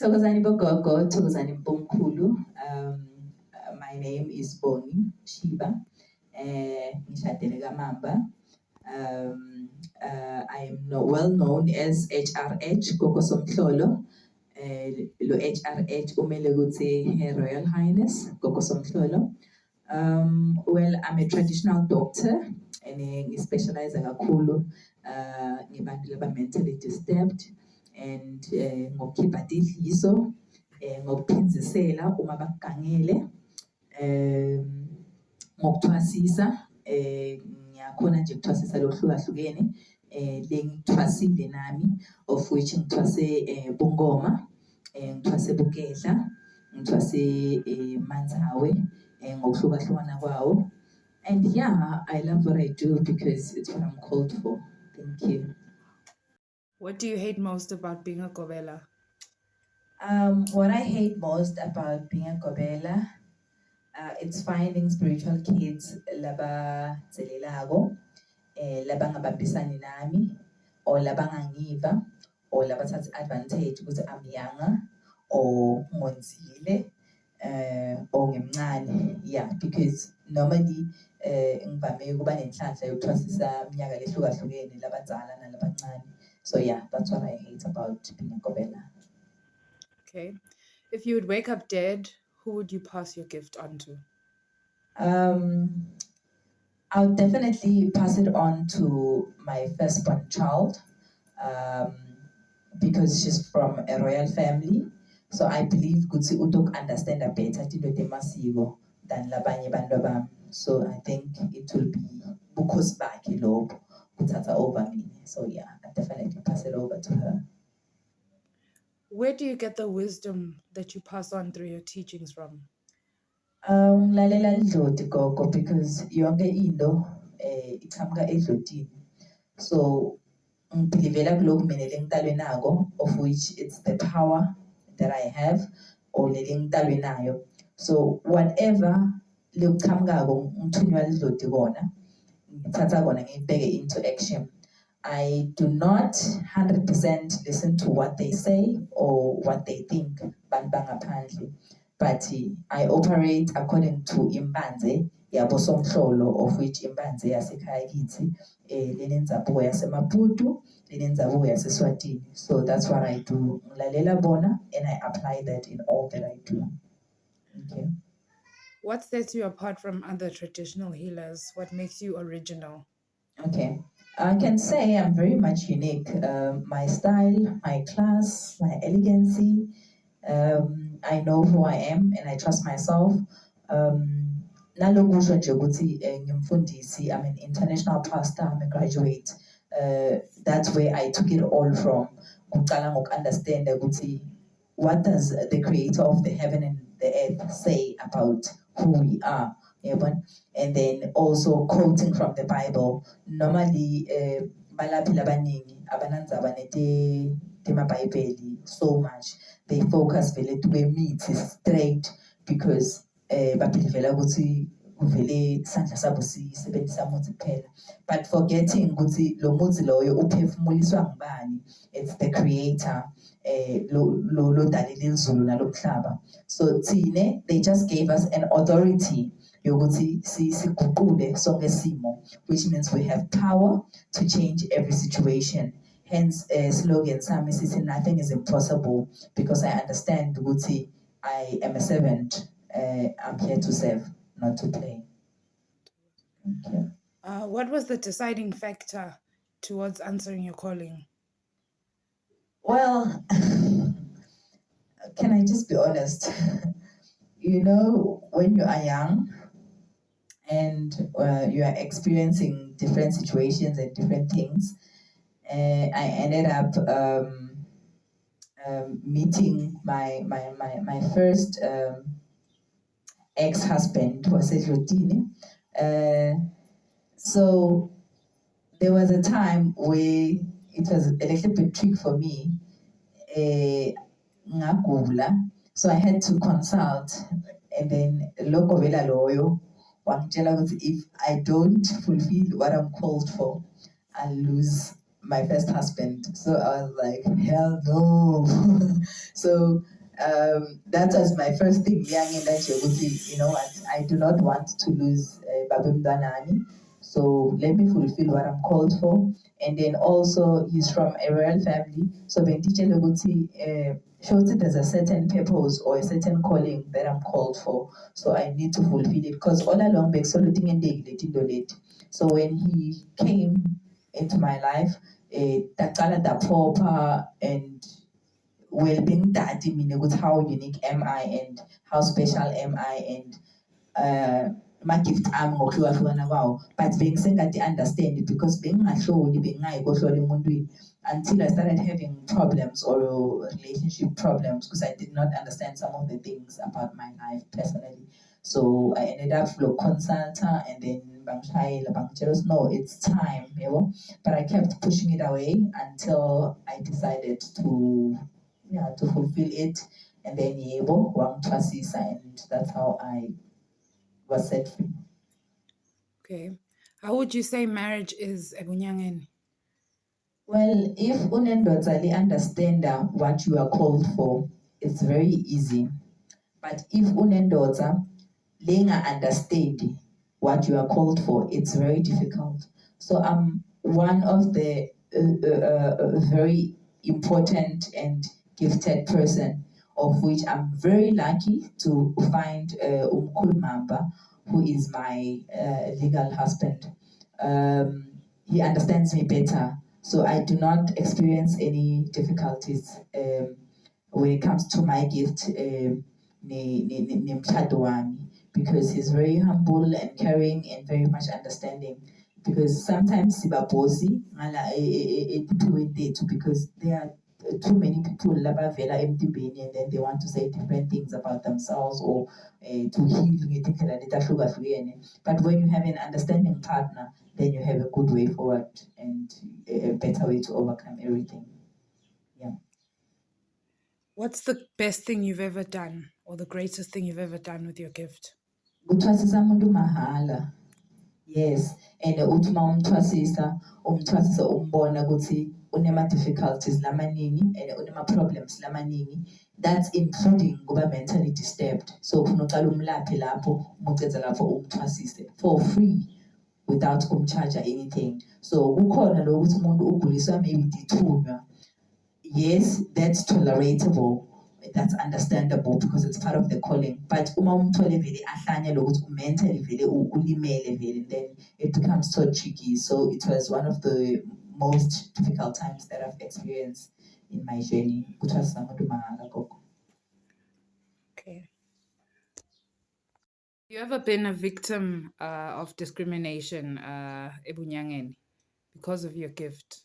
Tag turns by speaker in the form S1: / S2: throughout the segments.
S1: Thokozani bogogo, thokozani mpumkhulu. My name is Boni Shiba. Ngishadele kaMamba. I am well known as Hrh Gogo Somhlolo. Lo Hrh umele ukuthi Her Royal Highness Gogo Somhlolo. Well, I'm a traditional doctor and specialize kakhulu ngebantu laba mentally disturbed and ngokukhipha idliso ngokuphinzisela uma bakugangele ngokuthwasisa ngiyakhona nje ukuthwasisa lokuhlukahlukene le ngithwasile nami of which ngithwase bungoma ngithwase bukehla ngithwase manzawe ngokuhlukahlukana kwawo. And yeah, I love what I do because it's what I'm called for. Thank you.
S2: What do you hate most about being a Gobela?
S1: What I hate most about being a Gobela, it's finding spiritual kids laba tselelago, laba ngabambisani nami, or laba ngangiva, or laba thatha advantage ukuthi I'm younger, or ngonzile, or ngemncane. Yeah, because normally ngivame ukuba nenhlanhla yokuthwasisa iminyaka lehlukahlukene labadzala nalabancane. So yeah, that's what I hate about being a Gobela.
S2: Okay. If you would wake up dead, who would you pass your gift on to?
S1: I'll definitely pass it on to my firstborn child because she's from a royal family. So I believe Gutsi Udok understand better masiko than labanye bantu bami. So I think it will be Bukos Baki Lob Utata over me. So yeah, I definitely pass it over to her.
S2: Where do you get the wisdom that you pass on through your teachings from?
S1: Lalela idloti gogo because yonke into iqhamuka edlotini. So ngibhilivela kulokhu mina lengitalwe nako, of which it's the power that I have or lengitalwe nayo. So whatever lekuqhamukako ngithunywa idloti kona ngithatha kona ngibeke into action. I do not 100% listen to what they say or what they think, but I operate according to imbanze yabo Somhlolo, of which imbanze yasekhaya kithi lenenzabuko yasemaPutu, lenenzabuko yaseSwatini. So that's what I do. Ngilalela bona and I apply that in all that I do. Okay.
S2: What sets you apart from other traditional healers? What makes you original?
S1: Okay. I can say I'm very much unique. My style, my class, my elegancy. I know who I am and I trust myself. Nalokusho nje ukuthi ngimfundisi, I'm an international pastor, I'm a graduate. That's where I took it all from. Kuqala ngoku-understand ukuthi what does the creator of the heaven and the earth say about who we are? And then also quoting from the Bible. Normally, balaphi labaningi abanandzaba tema-Bible so much. They focus vele tube mithi straight because bapilivela ukuthi uvele isandla sabo sisebenzisa umuthi kuphela. But forgetting ukuthi lo muthi loyo uphefumuliswa ngubani. It's the creator. Lo dalile izulu nalomhlaba. So thine, they just gave us an authority yokuthi siguqule sonke simo, which means we have power to change every situation. Hence slogan sami sithi nothing is impossible because I understand ukuthi I am a servant. I'm here to serve, not to play. Thank you.
S2: What was the deciding factor towards answering your calling?
S1: Well, can I just be honest? You know, when you are young and you are experiencing different situations and different things, I ended up meeting my first ex-husband, who was Rotini. So there was a time where it was a little bit tricky for me. So I had to consult, and then Lokobela Loyo, if I don't fulfill what I'm called for, I'll lose my first husband. So I was like, hell no. So that was my first thing. Young in that you know what? I do not want to lose Babim Danani. So let me fulfill what I'm called for. And then also he's from a royal family. So when teacher Leguti shows it there's a certain purpose or a certain calling that I'm called for. So I need to fulfill it. Because all along back so so when he came into my life, Takala da proper and well-being that mean with how unique am I and how special am I and my gift am ngokuhlukahlukana kwawo, but bengisengade understand it because bengingahloli bengingayikohlola emundweni until I started having problems or relationship problems because I did not understand some of the things about my life personally. So I ended up with a consultant and then bangishayela bangitshela no, it's time, you know. But I kept pushing it away until I decided to fulfill it, and then yebo wangithwasisa, and that's how I was set free.
S2: Okay. How would you say marriage is ebunyangeni?
S1: Well, if unendoda understand what you are called for, it's very easy. But if unendoda lenga understand what you are called for, it's very difficult. So I'm one of the very important and gifted person, of which I'm very lucky to find Mamba, who is my legal husband. He understands me better, so I do not experience any difficulties when it comes to my gift. Nemtshado wami, because he's very humble and caring and very much understanding. Because sometimes siba bossy ngala emphiweni lethu because there are too many people labavela emtimbeni and then they want to say different things about themselves or to heal ngetindlela letahlukahlukene. But when you have an understanding partner, then you have a good way forward and a better way to overcome everything. Yeah.
S2: What's the best thing you've ever done or the greatest thing you've ever done with your gift?
S1: Kuthwasisa umuntu mahala. Yes, and uthi uma umthwasisa umbona ukuthi unema-difficulties lamaningi and unema-problems lamaningi. That's including kuba mentally disturbed. So ufuna uqala umlaphe lapho, uma uceda lapho umthwasise for free without kumcharger anything. So kukhona lo ukuthi umuntu uguliswa maybe dithunywa. Yes, that's tolerable. That's understandable because it's part of the calling. But uma umthole vele ahlanya lokuthi mentally vele ulimele vele, then it becomes so tricky. So it was one of the most difficult times that I've experienced in my journey.
S2: Okay. You ever been a victim of discrimination, ebunyangeni, because of your gift?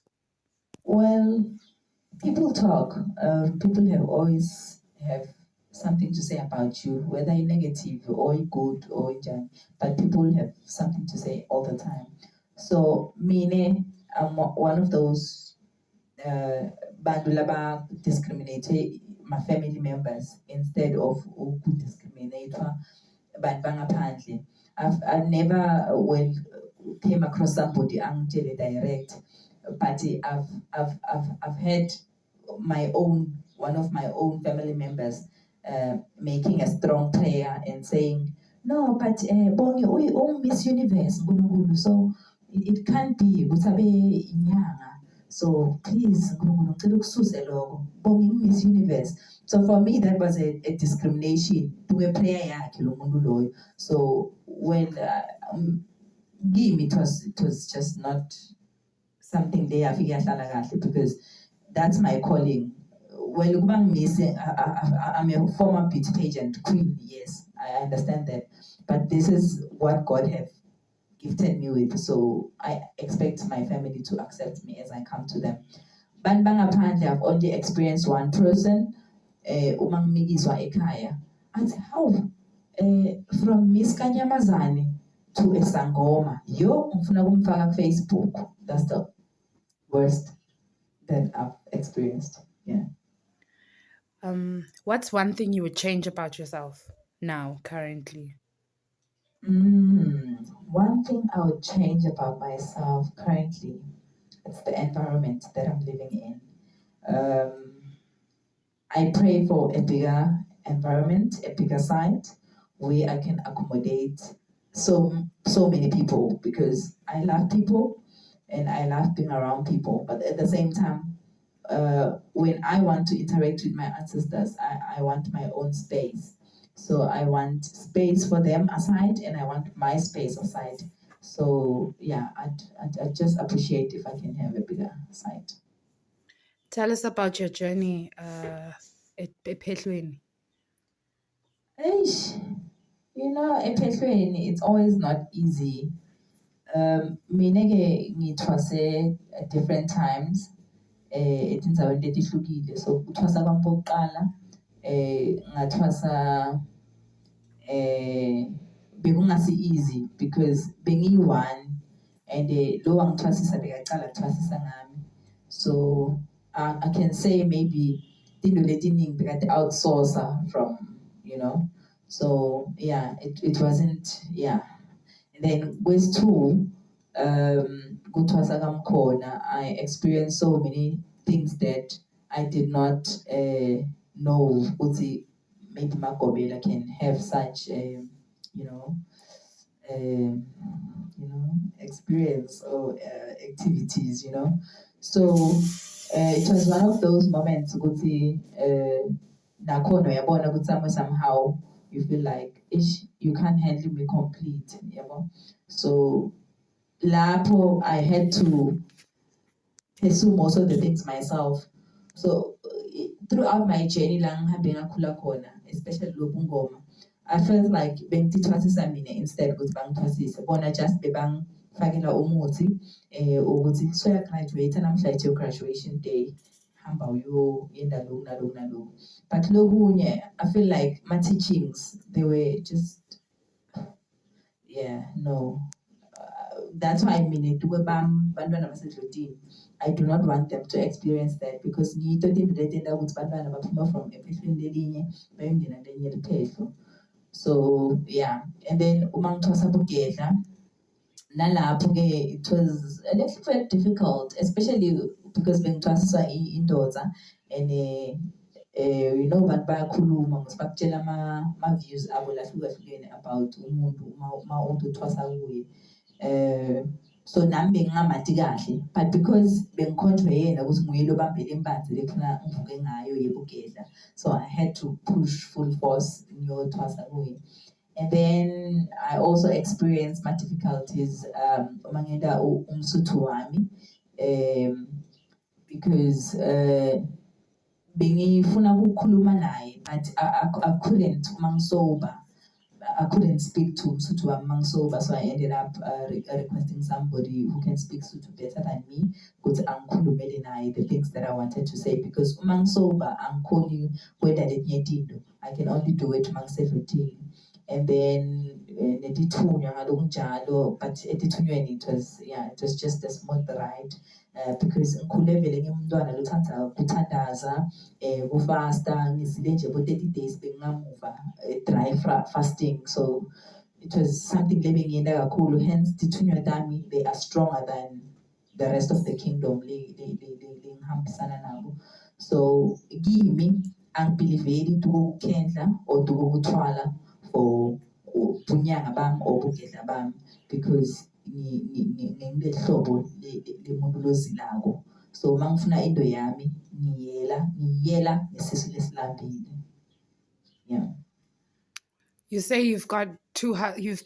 S1: Well, people talk. People have always have something to say about you, whether you're negative or you're good or you're, but people have something to say all the time. So, me, I'm one of those bantu laba discriminate my family members instead of discriminate bantu bangaphandle. I've never came across somebody angitshele direct, but I've had one of my own family members making a strong prayer and saying, no, but Bongi, Miss Universe, so it can't be inyanga. So please, Miss Universe. So for me, that was a discrimination to a prayer. So when it was just not something they have because that's my calling. Well, I'm a former beauty pageant queen. Yes, I understand that, but this is what God have gifted me with. So I expect my family to accept me as I come to them. But apparently, I've only experienced one person. Umangimikizwa ekhaya. And how? From Miss Kanyamazane to Esangoma. Yo, ngifuna kumfaka Facebook. That's the worst that I've experienced. Yeah.
S2: What's one thing you would change about yourself now, currently?
S1: One thing I would change about myself currently, it's the environment that I'm living in. I pray for a bigger environment, a bigger site where I can accommodate so many people, because I love people and I love being around people. But at the same time, when I want to interact with my ancestors, I want my own space. So I want space for them aside, and I want my space aside. So yeah, I'd just appreciate if I can have a bigger site.
S2: Tell us about your journey at EPHEHLWENI.
S1: Eish, EPHEHLWENI, it's always not easy. Mina-ke ngithwase at different times etindzaweni letihlukile. So ukuthwasa kwami kokuqala ngathwasa bekungasi easy because bengiyi-one, and lo wangithwasisa bekacala kuthwasisa ngami. So I can say maybe tinto letiningi bekade outsourcer from, so yeah, it wasn't, yeah. And then with two, kuthwasa kamkhona, I experienced so many things that I did not know ukuthi maybe Magobela can have such um, experience or activities. So it was one of those moments ukuthi nakhona uyabona ukuthi somehow you feel like you can't handle me complete, so lapho I had to pursue most of the things myself. So throughout my journey la ngihambe ngakhula khona, especially lobungoma, I felt like bengithwasisa mina instead ukuthi bangithwasise. Bona just bebangifakela umuthi ukuthi soyagraduate namhla it's your graduation day, hamba uyoyenda lokhu naloku naloku. But lokunye, I feel like my teachings, they were just, yeah, no. That's why I mean I do not want them to experience that, because from a so yeah. And then it was a little bit difficult, especially because bengithwasiswa indoda, and abantu bayakhuluma bakutshela ama-views abo lahlukahlukene about umuntu uma uthwasa kuye. So nami bengingamati kahle, but because bengikhonjwe yena ukuthi nguye lobambele imbanzi lekufuna ngivuke ngayo yebugedla, so I had to push full force ngiyothwasa kuye. And then I also experienced my difficulties uma ngenda umsuthu wami, because bengifuna ukukhuluma naye, but I couldn't uma ngisober. I couldn't speak to Msutu Mangsoba, so I ended up requesting somebody who can speak Sutu better than me, because the things that I wanted to say, because Mangsoba, I'm calling whether I can only do it Mang 17. And then but it was just a smooth ride, because ngikhule ngimntwana lothanda kuthandaza kufasta ngizile nje bo 30 days bengamuva dry fasting. So it was something lebengiyenda kakhulu, hence dithunywa tami, they are stronger than the rest of the kingdom ngihambisana nabo. So kimi angibelieveli tukukhendla or tukuthwala for bunyanga bami or bugedla bami, because ngilehlobo lemuntu lozilako. So mangifuna into yami ngiyela ngesisu lesilambile. Yeah.
S2: You say you've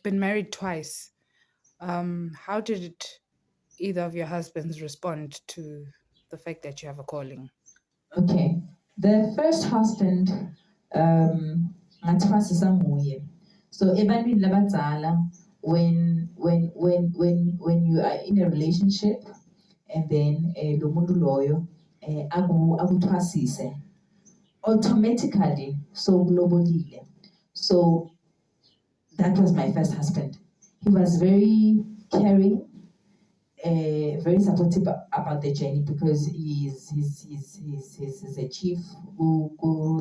S2: been married twice. How did either of your husbands respond to the fact that you have a calling?
S1: Okay, the first husband, ngathwasisa nguye. So ebantwini labadzala, when you are in a relationship, and then lo muntu loyo akuthwasise automatically, so kulobolile. So that was my first husband. He was very caring, very supportive about the journey, because he's a chief who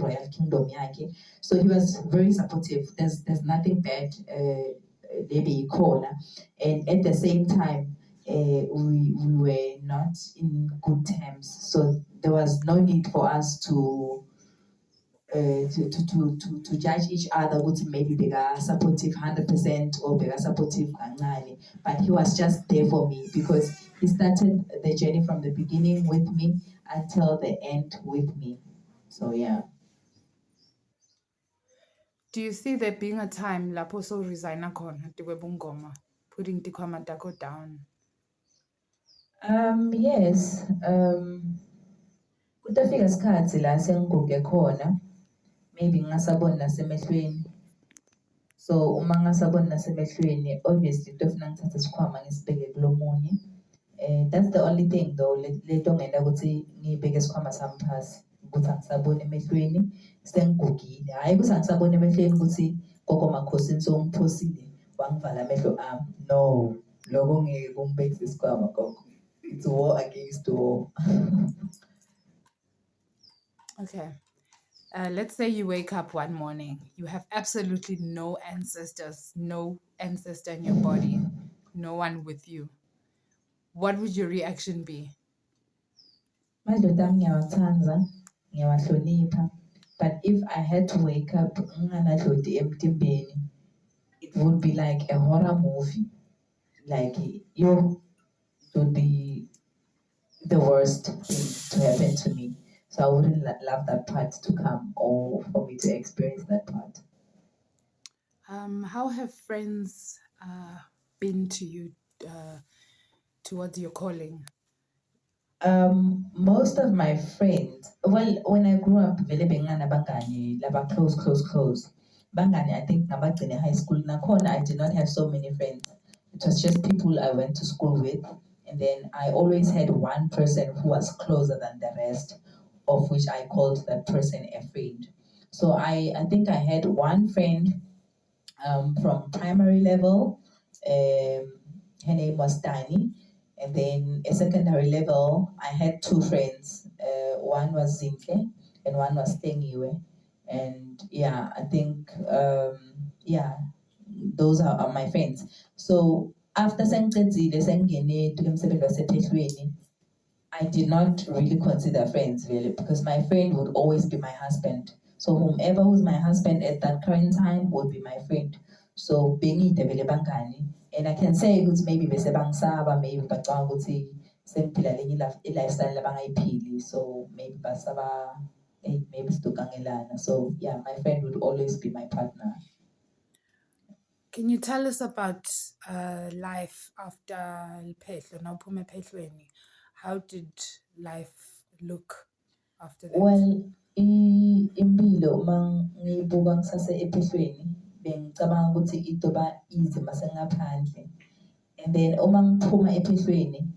S1: Royal Kingdom yake. So he was very supportive. There's nothing bad and at the same time we were not in good terms. So there was no need for us to to judge each other ukuthi maybe beka supportive 100% or beka supportive kancane, but he was just there for me because he started the journey from the beginning with me until the end with me. So yeah.
S2: Do you see there being a time lapho so resigna khona tikwebungoma, putting tikhwama takho down?
S1: Yes. Kutafika isikhathi la sengiguge khona, maybe ngingasaboni nasemehlweni. So uma ngingasaboni nasemehlweni, obviously into efuna ngithathe isikhwama ngisibeke kulomunye. That's the only thing though, lento ngenda ukuthi ngibeke isikhwama sami phasi ukuthi angisaboni emehlweni sengigugile. Hayi ukuthi angisaboni emehlweni ukuthi gogo Makhosini songiphosile wangivala amehlo ami. No, lokho ngeke kungibekise isikhwama gogo. It's war against war.
S2: Okay. Let's say you wake up one morning, you have absolutely no ancestors, no ancestor in your body, no one with you. What would your reaction be?
S1: Madoda ami ngiyawathanda, ngiyawahlonipha, but if I had to wake up nginganadlodi emtimbeni, it would be like a horror movie. Like it would be the worst thing to happen to me. So I wouldn't love that part to come or for me to experience that part.
S2: How have friends been to you towards your calling?
S1: Most of my friends, well, when I grew up, vele benginganabangani laba close. Bangani, I think ngabagcine high school. Nakhona, I did not have so many friends. It was just people I went to school with. And then I always had one person who was closer than the rest, of which I called that person a friend. So I think I had one friend from primary level. Her name was Dani. And then at secondary level, I had two friends. One was Zinhle and one was Tengiwe. And yeah, I think, those are my friends. So after sengiqedile sengingene kumsebenzi wasephehlweni, I did not really consider friends really because my friend would always be my husband. So whomever was my husband at that current time would be my friend. So bengiyidebele bangani. And I can say ukuthi maybe bese bangisaba, maybe bacanga ukuthi sengiphila lenye lifestyle labangayiphili. So maybe basaba, maybe sidogangelana. So yeah, my friend would always be my partner.
S2: Can you tell us about life after Phehlo, now uphume Phehlweni? How did life look after that?
S1: Well, impilo uma ngiyibuka ngisase ephehlweni bengicabanga ukuthi itoba easy masengaphandle. And then uma ngiphuma ephehlweni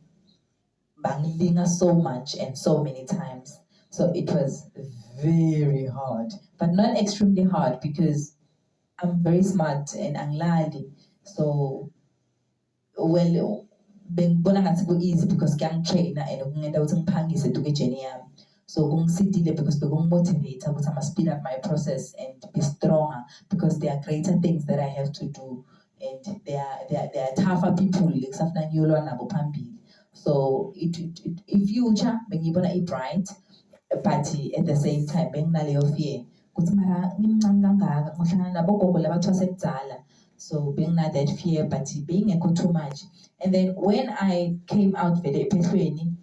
S1: bangilinga so much and so many times. So it was very hard, but not extremely hard because I'm very smart and angilali. So well, bengibona ngathi ku-easy because kuyangitraina and kungenda ukuthi ngiphangise to ejeni yami. So kungisidile because bekungimotivate ukuthi I must speed up my process and be stronger because there are greater things that I have to do and there are tougher people ekusafuna ngiyolwa nabo phambili. So in future bengibona i-bright, but at the same time benginaleyo fear ukuthi mara ngimncane kangaka ngohlangana nabo gogo labathwa sekudala. So being not that fear, but being a too much. And then when I came out vele ephehlweni,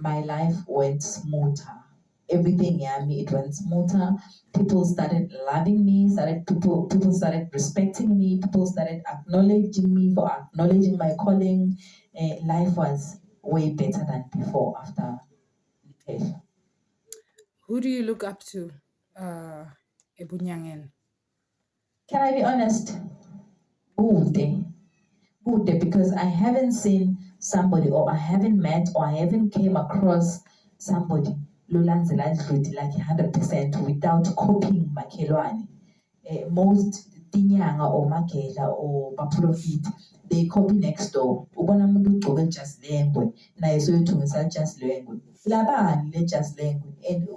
S1: my life went smoother. Everything yami, it went smoother. People started loving me, people started respecting me, people started acknowledging me for acknowledging my calling. Life was way better than before after Phehlo.
S2: Who do you look up to, ebunyangeni?
S1: Can I be honest? Good, because I haven't seen somebody or I haven't met or I haven't came across somebody lolandzela dludi like 100% without copying makhelwane. Most tinyanga or magela or baprofit, they copy next door. Ubona umuntu ugcoke just lengwe naye soyothungisa just lengwe. Labani le just lengwe and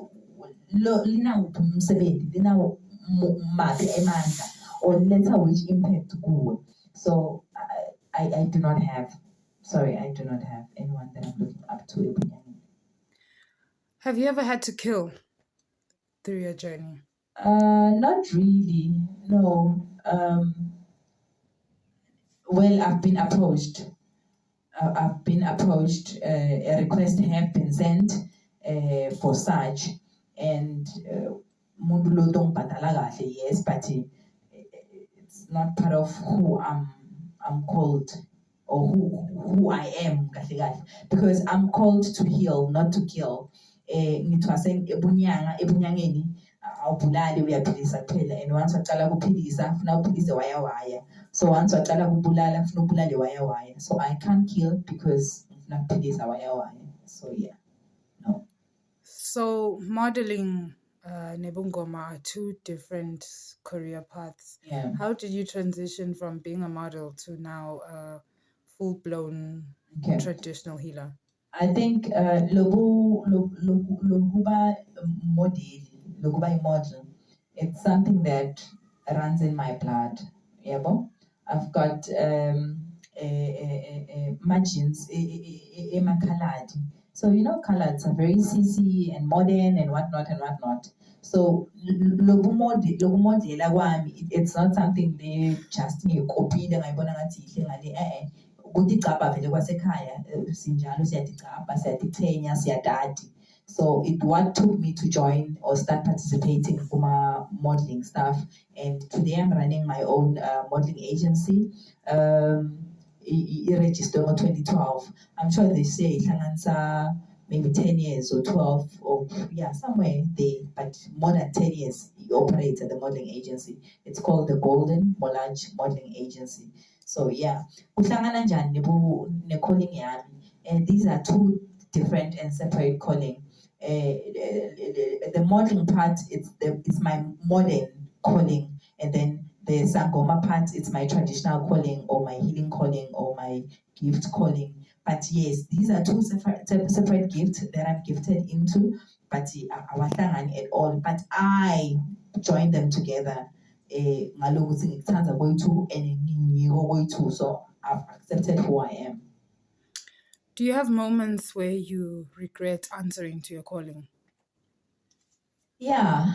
S1: linawo umsebenzi linawo mali emandla or letha which impact kuwe. So I do not have anyone that I'm looking up to.
S2: Have you ever had to kill through your journey?
S1: Not really, no. Well, I've been approached. A request have been sent for such, and umuntu lo tongibhadala kahle, yes, but it's not part of who I'm called, or who I am kahle kahle, because I'm called to heal, not to kill. Ngithwase ebunyangeni awubulali uyaphilisa kuphela, and once waqala ukuphilisa funa uphilise waya. So once waqala ukubulala funa ubulale waya. So I can't kill because ngifuna ukuphilisa waya. So yeah, no.
S2: So modeling nebungoma are two different career paths.
S1: Yeah.
S2: How did you transition from being a model to now a full-blown
S1: Okay.
S2: traditional healer?
S1: I think lokuba model, it's something that runs in my blood. Yebo, I've got margins colored. So coloreds are very CC and modern and whatnot. So lobu model kwami, it's not something they just ngiyikopile ngayibona ngathi ihle ngale kuticabha vele kwasekhaya sinjalo siyaticabha siyatiqhenya siyatati. So what took me to join or start participating in modeling stuff, and today I'm running my own modeling agency. Registered in 2012. I'm sure they say ihlanganisa maybe 10 years or 12 or somewhere there, but more than 10 years he operates at the modeling agency. It's called the Golden Molage Modeling Agency. So yeah, kuhlangana njani ne-calling yami? And these are two different and separate calling. The modeling part, it's my modern calling, and then the sangoma part, it's my traditional calling or my healing calling or my gift calling. But yes, these are two separate gifts that I'm gifted into, but awahlangani at all. But I join them together. Ngalokuthi ngikuthanda kwethu and ngiyiko kwethu, so I've accepted who I am.
S2: Do you have moments where you regret answering to your calling?
S1: Yeah,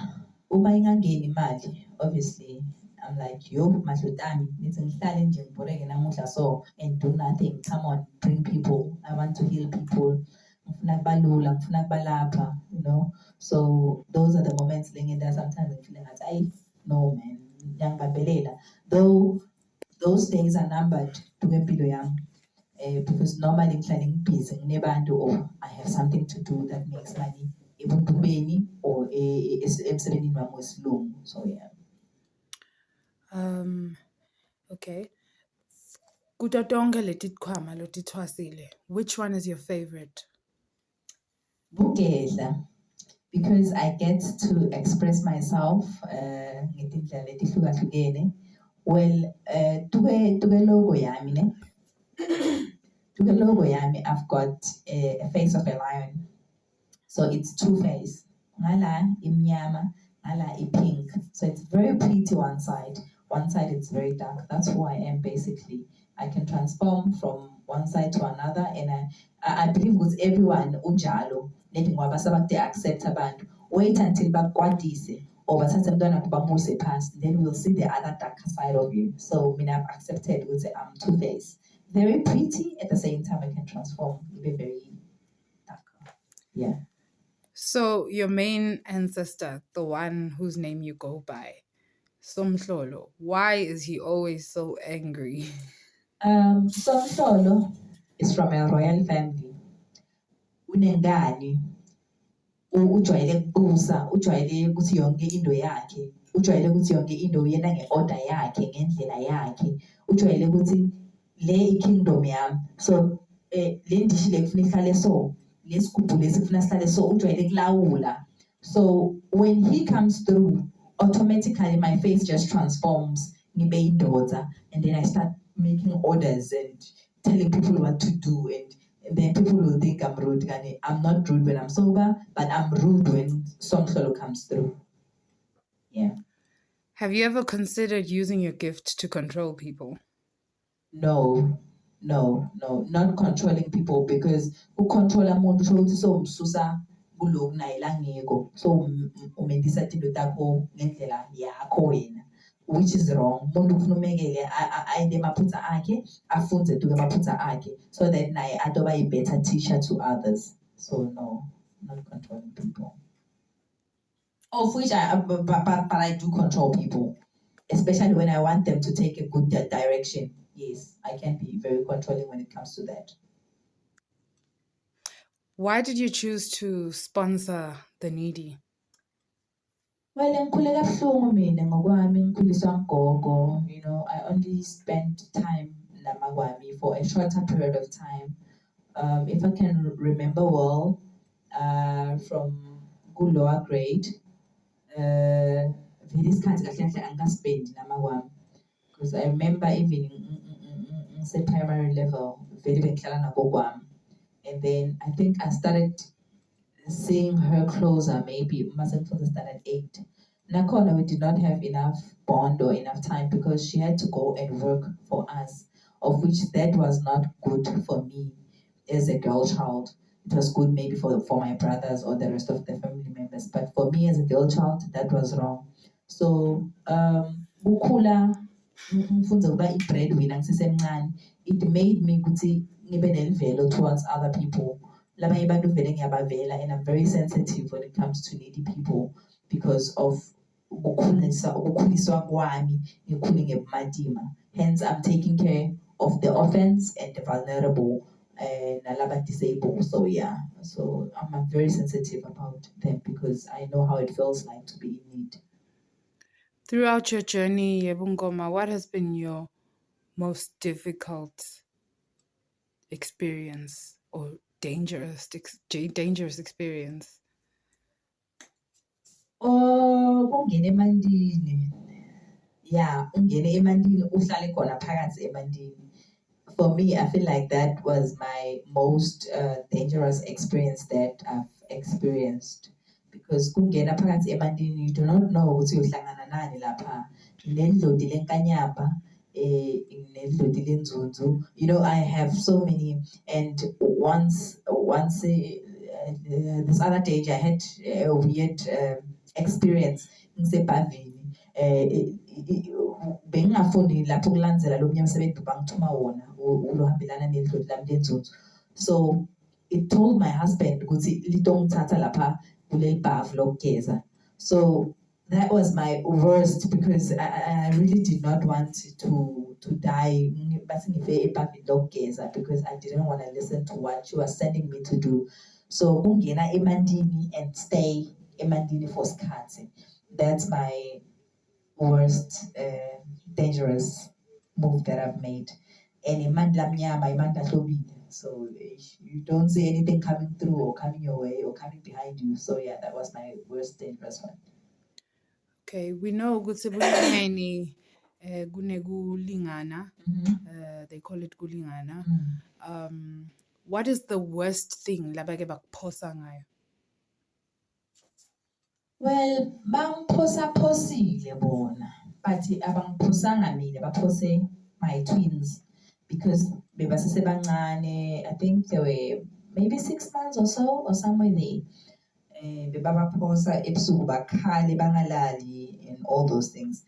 S1: uma ingangeni imali, obviously I'm like, yo, madlodami, nithi ngihlale nje ngibhoreke namuhla so and do nothing. Come on, bring people. I want to heal people. Ngifuna kubalula, ngifuna kubalapha, So those are the moments that sometimes I feel like, no man, ngiyangibambelela. Though those days are numbered to empilo yami. Because normally I'm busy, I have something to do that makes money, or emsebenzini wami wesilungu. So yeah.
S2: Okay. Kuto tonke leti tikhwama lotithwasile, which one is your favorite?
S1: Bugedla, because I get to express myself ngetindlela letihlukahlukene. Well, tuke logo yami ne. Tuke logo yami, I've got a face of a lion. So it's two-faced. Ngala imnyama, ngala pink. So it's very pretty one side it's very dark. That's who I am basically. I can transform from one side to another, and I believe with everyone unjalo. Nethi ngoba sabakade accept abantu. Wait until bakwatise or bathathe umntwana bamuse past, then we'll see the other darker side of you. So I've accepted with I'm two-faced. Very pretty, at the same time I can transform, be very dark. Yeah.
S2: So your main ancestor, the one whose name you go by, Somhlolo, why is he always so angry?
S1: Somhlolo is from a royal family. Unengani, ujwayele ukubusa, ujwayele ukuthi yonke into yakhe, ujwayele ukuthi yonke into yena nge-order yakhe, ngendlela yakhe, ujwayele ukuthi le i-kingdom yami. So le ndishi le kufuna ihlale so, lesigubhu lesi kufuna sihlale so, ujwayele kulawula. So when he comes through, automatically my face just transforms, ngibe indoda, and then I start making orders and telling people what to do, and then people will think I'm rude. I'm not rude when I'm sober, but I'm rude when Somhlolo comes through. Yeah.
S2: Have you ever considered using your gift to control people?
S1: No, not controlling people, because who control umuntu so umsusa kuloku naye langekho, so umendisa into takho ngendlela yakho wena, which is wrong. Umuntu ufuna umekele ayinde emaphutha akhe, afunde tuke emaphutha akhe, so that naye atoba a better teacher to others. So no, not controlling people. Of which but I do control people, especially when I want them to take a good direction. Yes, I can be very controlling when it comes to that.
S2: Why did you choose to sponsor the needy?
S1: Well, ngikhule kabuhlungu mina ngokwami, ngikhuliswa ngugogo. You know, I only spent time namakwami for a shorter period of time. If I can remember well, from lower grade, vele isikhathi kahle kahle angikaspendi namakwami, because I remember even primary level vele bengihlala nagokwami, and then I think I started seeing her closer maybe mustn't for the standard 8. Nakhona we did not have enough bond or enough time because she had to go and work for us, of which that was not good for me as a girl child. It was good maybe for my brothers or the rest of the family members, but for me as a girl child, that was wrong. So kukhula ngifunza ukuba i-breadwinner ngisesemncane, it made me ukuthi ngibe nelivelo towards other people. Labanye abantu vele ngiyabavela, and I'm very sensitive when it comes to needy people because of ukukhuliswa kwami, ngikhule ngebumatima. Hence I'm taking care of the orphans and the vulnerable and nalaba disabled. So yeah, so I'm very sensitive about them because I know how it feels like to be in need.
S2: Throughout your journey, Yebungoma, what has been your most difficult experience or dangerous experience?
S1: Ungene emandini. Yeah, ungene emandini, uhlale khona phakathi emandini. For me, I feel like that was my most dangerous experience that I've experienced, because kungena phakathi emandini, you do not know ukuthi uyohlangana nani lapha. Nendlodi lenkanyamba, nendlodi lenzunzu. You know, I have so many, and once this other day I had a weird experience ngisebhavini. Bengingafundi lapho kulandzela lo mnye umsebenzi bangithuma wona ulohambelana nendlodi lami lenzunzu. So it told my husband ukuthi litongithatha lapha kuleli bhavu lokugeza. So that was my worst, because I really did not want to die because I didn't want to listen to what she was sending me to do. So kungena emandini and stay emandini for skhatsi. That's my worst dangerous move that I've made. And imandla mnyama, imandla hlobile. So you don't see anything coming through or coming your way or coming behind you. So yeah, that was my worst dangerous one.
S2: Okay, we know ukuthi ebunyaneni kunekulingana. They call it kulingana. What is the worst thing labake bakuphosa ngayo?
S1: Well, bangiphosaphosile bona, but abangiphosanga mina, baphose my twins, because bebasesebancane. I think they were maybe 6 months or so, or somewhere there. Bebabaphosa ebusuku bakhale bangalali and all those things,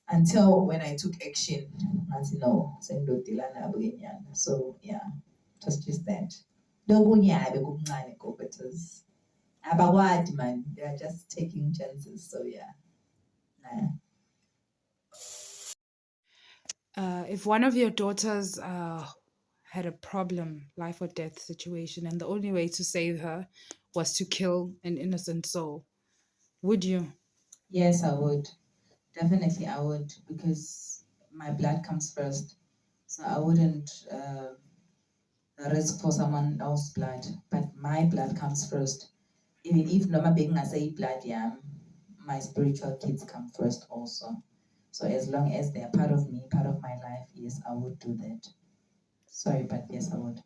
S1: until when I took action, ngathi no, sengidodila nabo kenyana. So yeah, it was just that. Lokunyabe kuncane gogo, it was abakwadi man, they are just taking chances. So yeah.
S2: If one of your daughters had a problem, life or death situation, and the only way to save her was to kill an innocent soul, would you?
S1: Yes, I would. Definitely I would, because my blood comes first. So I wouldn't risk for someone else's blood, but my blood comes first. Even if Noma being I say blood, yeah, my spiritual kids come first also. So as long as they're part of me, part of my life, yes, I would do that. Sorry, but yes, I would.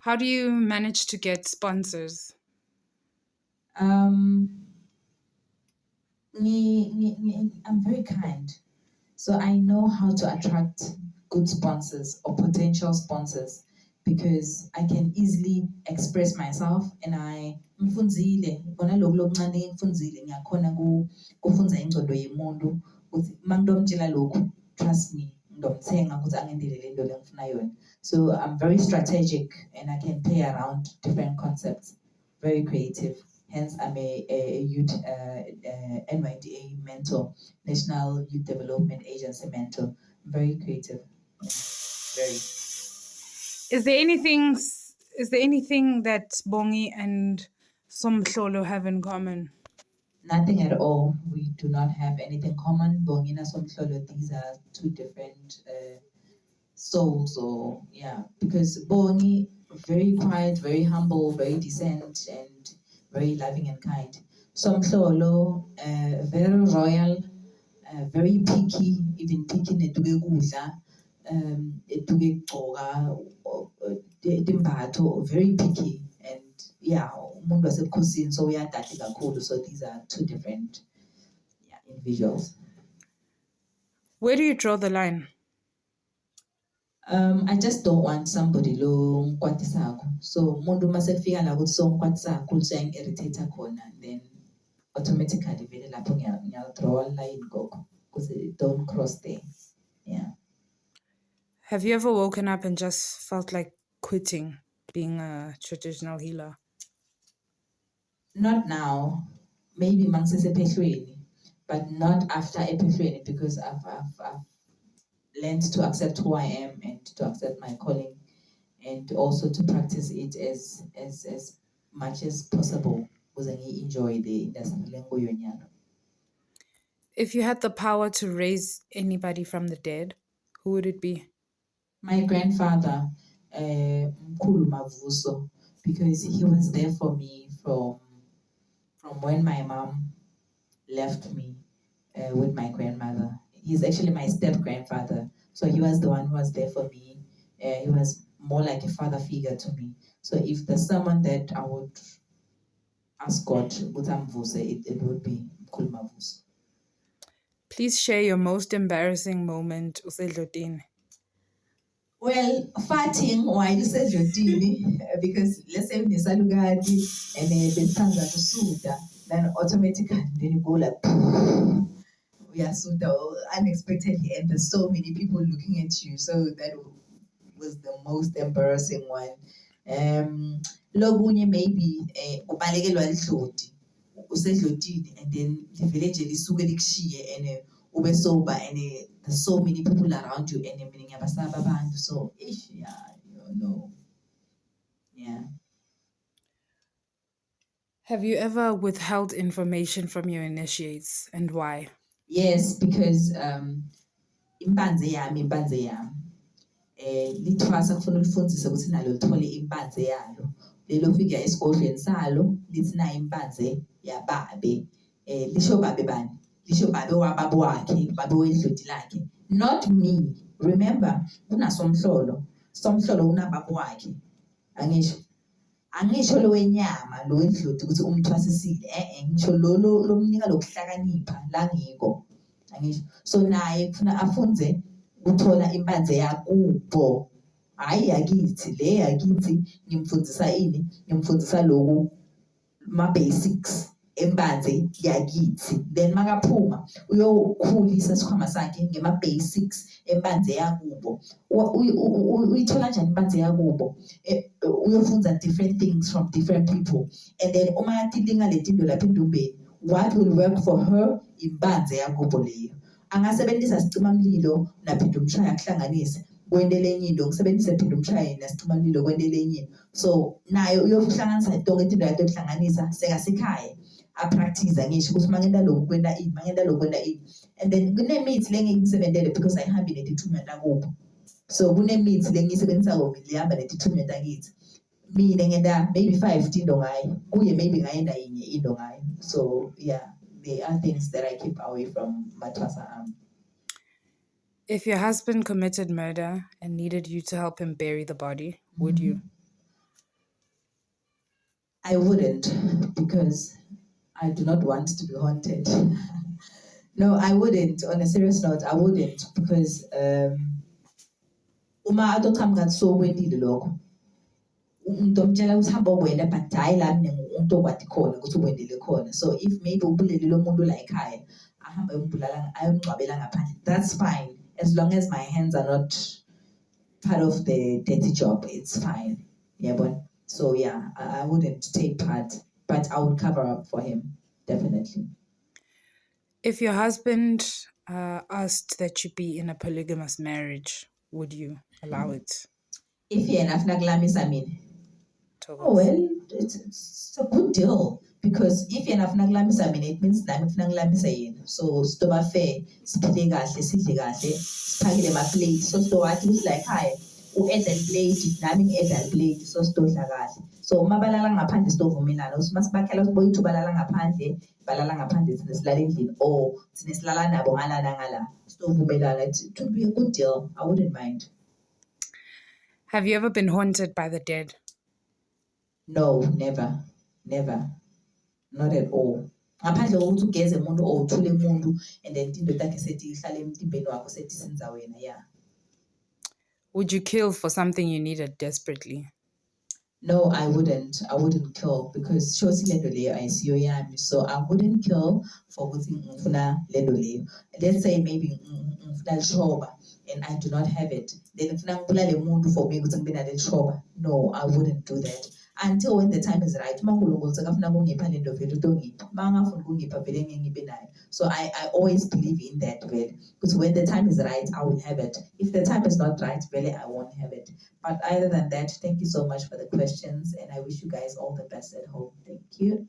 S2: How do you manage to get sponsors?
S1: I'm very kind. So I know how to attract good sponsors or potential sponsors, because I can easily express myself, and ngifundzile bona lokho lokuncane ngifundzile ngiyakhona kufunza ingcondo yemuntu ukuthi mangitomtshela lokho trust me ngidomthenga ukuthi angendele lento lengifuna yona. So I'm very strategic and I can play around different concepts, very creative. Hence I'm a youth NYDA mentor, National Youth Development Agency mentor. I'm very creative. Very.
S2: Is there anything that Bongi and Somhlolo have in common?
S1: Nothing at all. We do not have anything common. Bongi and Somhlolo, these are two different souls, or yeah, because Bongi, very quiet, very humble, very decent, and very loving and kind. Somhlolo, very royal, very picky, even picky netuke kudla, etuke gcoka, timbatho, very picky, and yeah, umuntu wasebukhosini, so uyadada kakhulu. So these are two different individuals.
S2: Where do you draw the line?
S1: I just don't want somebody lo ngikwatisako. So umuntu mase kufika la ukuthi so ngikwatisako uyangi irritate khona, then automatically vele lapho ngiya draw a line gogo because don't cross there. Yeah.
S2: Have you ever woken up and just felt like quitting being a traditional healer?
S1: Not now. Maybe mangisese EPHEHLWENI, but not after EPHEHLWENI, because I've learned to accept who I am and to accept my calling, and also to practice it as much as possible because I enjoy the industry.
S2: If you had the power to raise anybody from the dead, who would it be?
S1: My grandfather, Mkhulu Mavuso, because he was there for me from when my mom left me with my grandmother. He's actually my step-grandfather. So he was the one who was there for me. He was more like a father figure to me. So if there's someone that I would ask God, it would be Mkhulu Mavuso.
S2: Please share your most embarrassing moment, usedlotini.
S1: Well, farting while you said because let's say Nisalugadi and the suda, then automatically then you go like we are suda unexpectedly, and there's so many people looking at you. So that was the most embarrassing one. Logunye maybe ubalekelwa lihloti usedlotini, and then the village lisuke likushiye and ube sober, and there's so many people around you, and so yeah, you know. Yeah.
S2: Have you ever withheld information from your initiates, and why?
S1: Yes, because impanze yami lithwasa kufuna ulifundzise ukuthi nalo lithole impanze yalo, lelo fika esigodlweni salo lithi nayo impanze yababe, lisho babe bani, lisho babe wababa wakhe, babe wedloti lakhe, not me. Remember, unaSomhlolo, Somhlolo unababa wakhe, angisho lo wenyama lo wedloti ukuthi umthwasisile, ngisho lo lomnika lokuhlakanipha la ngiko, angisho. So naye kufuna afunze ukuthola impanze yakubo, hayi yakithi. Le yakithi ngimfundzisa ini, ngimfundzisa lokhu ma-basics empanze yakithi, then makaphuma uyokhulisa isikhwama sakhe ngema-basics empanze yakubo. Uyithola njani impanze yakubo? Uyofunza different things from different people, and then uma tilinga letinto lapha endumbeni, what will work for her impanze yakubo leyo. Angasebenzisa sicimamlilo naphindumshaya kuhlanganise kwendele enye into, ngisebenzise phindumshaya nasicimamlilo kwendele enye. So nayo uyohlanganisa tonke into yakhe yokuhlanganisa sekasekhaya apractice ngisho ukuthi mangenda lokhu kwenda ini, mangenda lokhu kwenda ini. And then kunemithi lengiyisebenzele because ayihambi netithunywa takubo. So kunemithi lengiyisebenzisako lihamba netithunywa takithi. Mina ngenda maybe 5 into ngayo, kuye maybe ngayenda inye into ngayo. So yeah, there are things that I keep away from Matwasa.
S2: If your husband committed murder and needed you to help him bury the body, would you?
S1: I wouldn't, because I do not want to be haunted. No, I wouldn't. On a serious note, I wouldn't, because uma adokam gatso wedile lokho umuntu omtshela ukuthi hamba wena but hayi la mina umuntu okwathi khona ukuthi ukwendele khona. So if maybe ubulele lo muntu la ekhaya ahamba yombulala ayomgcwabela ngaphandle, that's fine as long as my hands are not part of the dirty job, it's fine. Yeah, but so yeah, I wouldn't take part, but I would cover up for him, definitely.
S2: If your husband asked that you be in a polygamous marriage, would you allow it?
S1: If you're enough naglamisa mina. Oh
S2: Thokoza.
S1: well, it's a good deal because if you're enough naglamisa mina, it means nami ngifuna ngilamisa yena. So stoba fair, siphile kahle, sidle kahle, siphakele ma plate. So stowathi ukuthi like hi, u-edal plate, nami ngi-edal plate, so sidodla kahle. So uma balala ngaphandle sidovumelana, ukuthi masibakhela ukuthi boyithu balala ngaphandle thina silala endlini, or thina silala nabo ngala nangala. Sidovumelana, it would be a good deal. I wouldn't mind.
S2: Have you ever been haunted by the dead?
S1: No, never. Not at all. Ngaphandle kokuthi ugeze umuntu or uthule umuntu and then into takhe sethi ihlale emtimbeni wakho sethi senza wena, yeah.
S2: Would you kill for something you needed desperately?
S1: No, I wouldn't kill because shosi lento leyo ayisiyo yami, so I wouldn't kill for ukuthi ngifuna lento leyo. Let's say maybe ngifuna lishoba and I do not have it, then ngifuna ngibulale umuntu for me ukuthi ngibe nale lishoba. No, I wouldn't do that until when the time is right. Uma uNkulunkulu sekafuna kungipha lento vele utongipha, uma ngafuni kungipha vele ngeke ngibe nayo. So I always believe in that vele, because when the time is right I will have it. If the time is not right vele I won't have it. But other than that, thank you so much for the questions and I wish you guys all the best at home. Thank you.